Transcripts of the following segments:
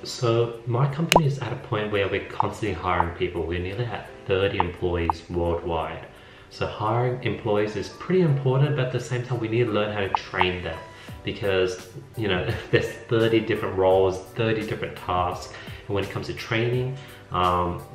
So my company is at a point where we're constantly hiring people. We're nearly at 30 employees worldwide. So hiring employees is pretty important, but at the same time we need to learn how to train them, because there's 30 different roles, 30 different tasks, and when it comes to training,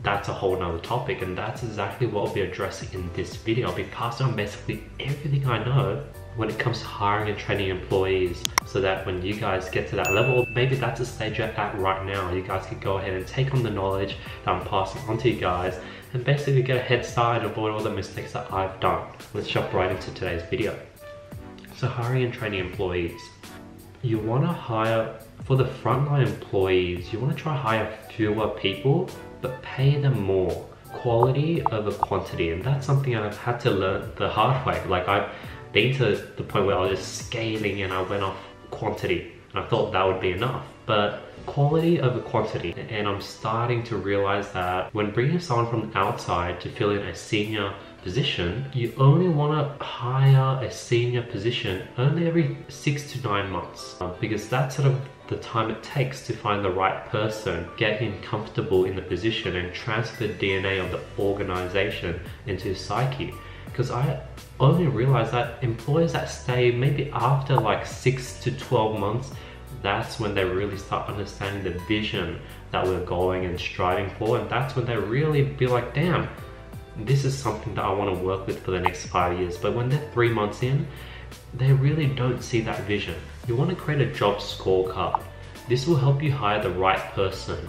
that's a whole nother topic, and that's exactly what I'll be addressing in this video. I'll be passing on basically everything I know when it comes to hiring and training employees, so that when you guys get to that level, maybe that's the stage you're at right now, you guys can go ahead and take on the knowledge that I'm passing on to you guys and basically get a head start and avoid all the mistakes that I've done. Let's jump right into today's video. So hiring and training employees. You want to hire, for the frontline employees, you want to try hire fewer people, but pay them more. Quality over quantity, and that's something I've had to learn the hard way. Like, I've been to the point where I was just scaling and I went off quantity, and I thought that would be enough. But quality over quantity, and I'm starting to realize that when bringing someone from the outside to fill in a senior position, you only want to hire a senior position only every 6 to 9 months, because that's sort of the time it takes to find the right person, get him comfortable in the position, and transfer the DNA of the organization into his psyche. Because I only realized that employers that stay maybe after like 6 to 12 months, that's when they really start understanding the vision that we're going and striving for, and that's when they really be like, damn, this is something that I want to work with for the next 5 years. But when they're 3 months in, they really don't see that vision. You want to create a job scorecard. This will help you hire the right person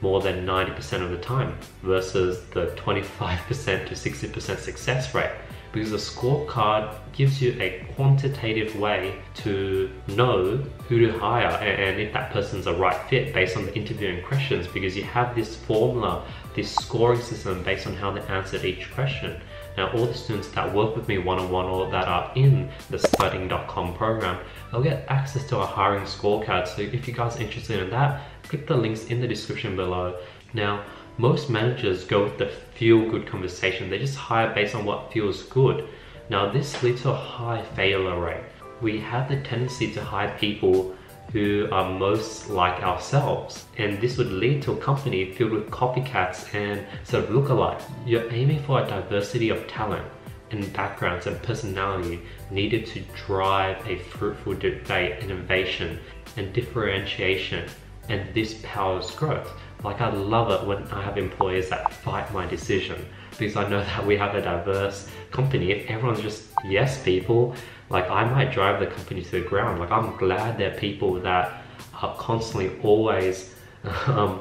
more than 90% of the time versus the 25% to 60% success rate. Because the scorecard gives you a quantitative way to know who to hire and if that person's a right fit based on the interviewing questions, because you have this formula, this scoring system based on how they answered each question. Now, all the students that work with me one-on-one or that are in the studying.com program, they'll get access to a hiring scorecard. So if you guys are interested in that, click the links in the description below. Now, most managers go with the feel-good conversation. They just hire based on what feels good. Now, this leads to a high failure rate. We have the tendency to hire people who are most like ourselves, and this would lead to a company filled with copycats and sort of look-alike. You're aiming for a diversity of talent and backgrounds and personality needed to drive a fruitful debate, innovation and differentiation, and this powers growth. Like, I love it when I have employees that fight my decision, because I know that we have a diverse company. If everyone's just yes people, like, I might drive the company to the ground. Like, I'm glad there are people that are constantly always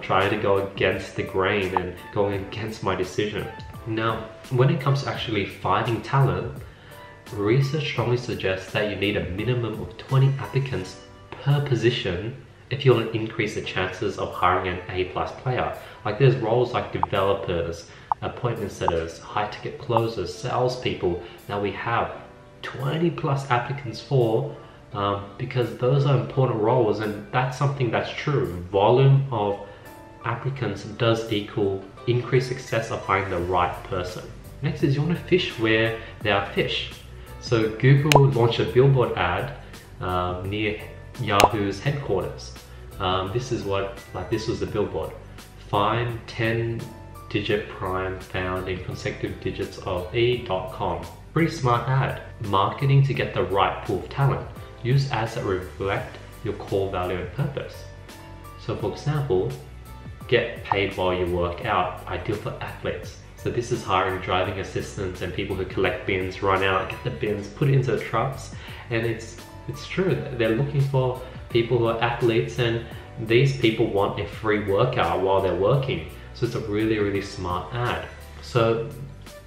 trying to go against the grain and going against my decision. Now, when it comes to actually finding talent, research strongly suggests that you need a minimum of 20 applicants per position if you want to increase the chances of hiring an A+ player. Like, there's roles like developers, appointment setters, high ticket closers, salespeople that we have 20+ applicants for, because those are important roles, and that's something that's true. Volume of applicants does equal increased success of finding the right person. Next is, you want to fish where there are fish. So Google launched a billboard ad near Yahoo's headquarters. This was the billboard. Find 10-digit prime found in consecutive digits of e.com. Pretty smart ad. Marketing to get the right pool of talent. Use ads that reflect your core value and purpose. So for example, get paid while you work out, ideal for athletes. So this is hiring driving assistants and people who collect bins, run out, get the bins, put it into the trucks. And it's true, they're looking for people who are athletes, and these people want a free workout while they're working. So it's a really, really smart ad. So,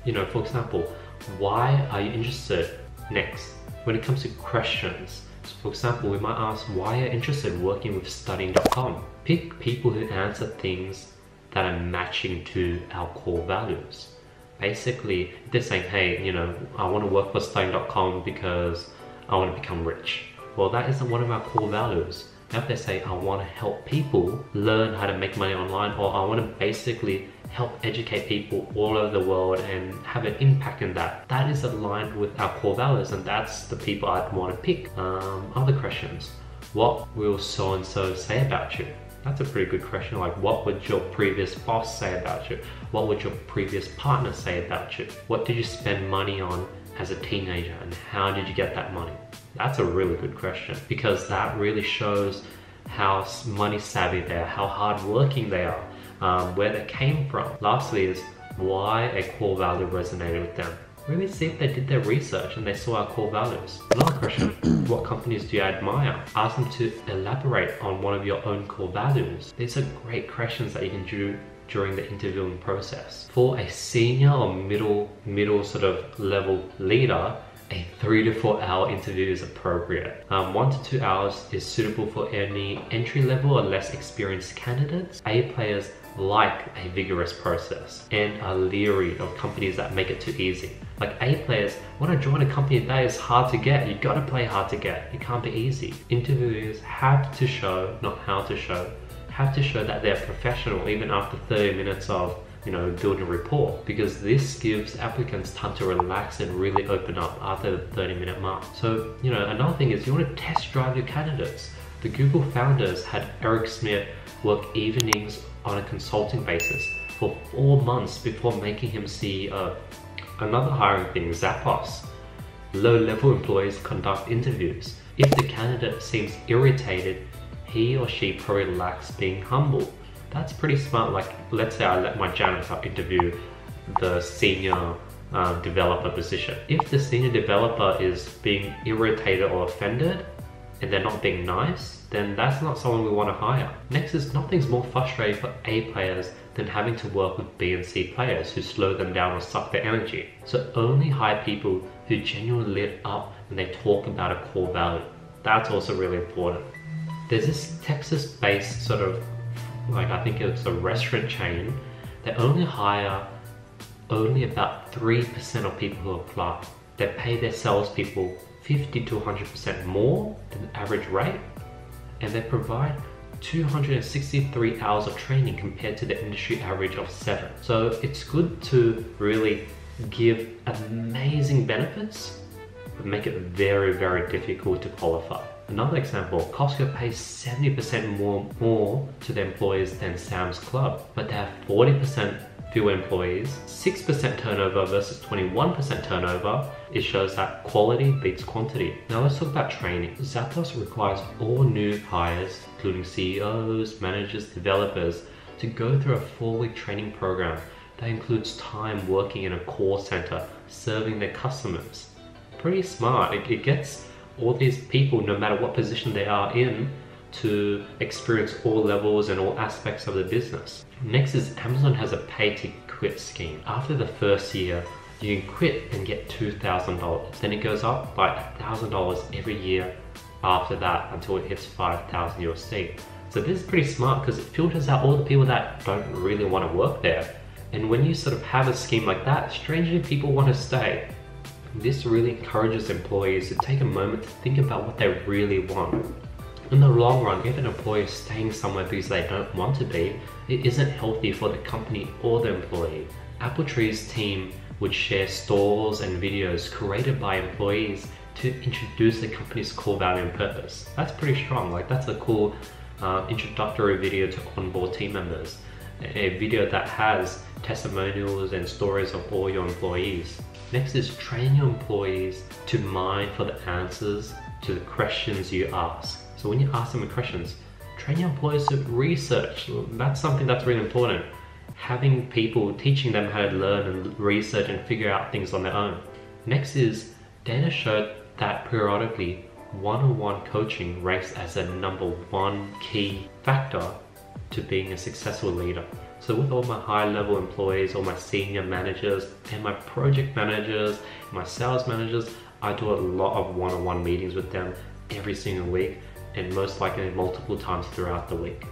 for example, why are you interested? Next, when it comes to questions, so for example, we might ask, why are you interested in working with studying.com? Pick people who answer things that are matching to our core values. Basically, if they're saying, hey, I want to work for studying.com because I want to become rich. Well, that isn't one of our core values. Now if they say, I want to help people learn how to make money online, or I want to basically help educate people all over the world and have an impact in that, that is aligned with our core values, and that's the people I'd want to pick. Other questions. What will so-and-so say about you? That's a pretty good question. Like, what would your previous boss say about you? What would your previous partner say about you? What did you spend money on as a teenager, and how did you get that money? That's a really good question, because that really shows how money savvy they are, how hardworking they are, where they came from. Lastly is why a core value resonated with them. Really see if they did their research and they saw our core values. Another question, what companies do you admire? Ask them to elaborate on one of your own core values. These are great questions that you can do during the interviewing process. For a senior or middle sort of level leader, a 3 to 4 hour interview is appropriate. 1 to 2 hours is suitable for any entry level or less experienced candidates. A players like a vigorous process and are leery of companies that make it too easy. Like A players want to join a company that is hard to get. You gotta play hard to get. It can't be easy. Interviewers have to show, not how to show, have to show that they're professional even after 30 minutes of building rapport, because this gives applicants time to relax and really open up after the 30-minute mark. So, another thing is you want to test drive your candidates. The Google founders had Eric Schmidt work evenings on a consulting basis for 4 months before making him CEO. Another hiring thing, Zappos. Low-level employees conduct interviews. If the candidate seems irritated, he or she probably lacks being humble. That's pretty smart. Like, let's say I let my janitor interview the senior developer position. If the senior developer is being irritated or offended and they're not being nice, then that's not someone we want to hire. Next is, nothing's more frustrating for A players than having to work with B and C players who slow them down or suck their energy. So only hire people who genuinely lit up when they talk about a core value. That's also really important. There's this Texas-based sort of, I think it's a restaurant chain. They only hire about 3% of people who apply. They pay their salespeople 50 to 100% more than the average rate, and they provide 263 hours of training compared to the industry average of 7. So it's good to really give amazing benefits, but make it very, very difficult to qualify. Another example, Costco pays 70% more to their employees than Sam's Club, but they have 40% fewer employees, 6% turnover versus 21% turnover. It shows that quality beats quantity. Now let's talk about training. Zappos requires all new hires, including CEOs, managers, developers, to go through a 4-week training program that includes time working in a call center, serving their customers. Pretty smart. It gets all these people, no matter what position they are in, to experience all levels and all aspects of the business. Next is Amazon has a pay to quit scheme. After the first year, you can quit and get $2,000. Then it goes up by $1,000 every year after that until it hits 5,000 USD. So this is pretty smart because it filters out all the people that don't really want to work there. And when you sort of have a scheme like that, strangely people want to stay. This really encourages employees to take a moment to think about what they really want. In the long run, if an employee is staying somewhere because they don't want to be, it isn't healthy for the company or the employee. Appletree's team would share stores and videos created by employees to introduce the company's core value and purpose. That's pretty strong. That's a cool introductory video to onboard team members. A video that has testimonials and stories of all your employees. Next is train your employees to mine for the answers to the questions you ask. So when you ask them questions, train your employees to research. That's something that's really important. Having people, teaching them how to learn and research and figure out things on their own. Next is, data showed that periodically one-on-one coaching ranks as a #1 key factor to being a successful leader. So with all my high-level employees, all my senior managers, and my project managers, my sales managers, I do a lot of one-on-one meetings with them every single week, and most likely multiple times throughout the week.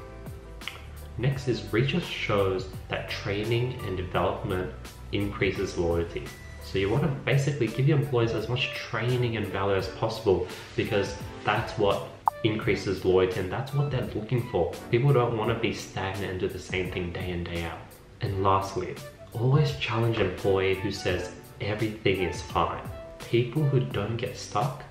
Next is, research shows that training and development increases loyalty. So you want to basically give your employees as much training and value as possible, because that's what increases loyalty and that's what they're looking for. People don't want to be stagnant and do the same thing day in, day out. And lastly, always challenge an employee who says everything is fine. People who don't get stuck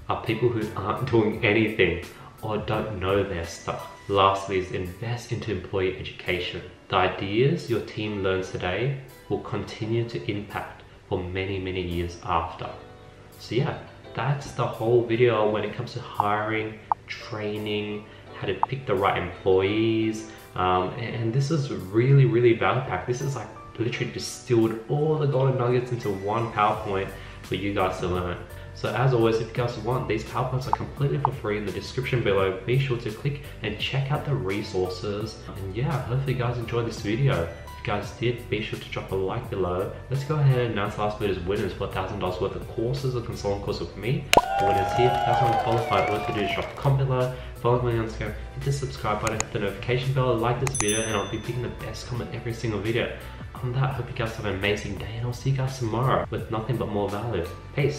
are people who aren't doing anything or don't know they're stuck. Lastly is invest into employee education. The ideas your team learns today will continue to impact for many, many years after. So yeah, that's the whole video when it comes to hiring, training, how to pick the right employees. And this is really, really value packed. This is like literally distilled all the golden nuggets into one PowerPoint for you guys to learn. So as always, if you guys want, these PowerPoints are completely for free in the description below. Be sure to click and check out the resources. And yeah, hopefully you guys enjoyed this video. If you guys did, be sure to drop a like below. Let's go ahead and announce last video's winners for $1,000 worth of courses, a consulting course with me. The winners here. If you guys want to qualify, all you have to do is drop a comment below, follow me on Instagram, hit the subscribe button, hit the notification bell, like this video, and I'll be picking the best comment every single video. On that, I hope you guys have an amazing day, and I'll see you guys tomorrow with nothing but more value. Peace.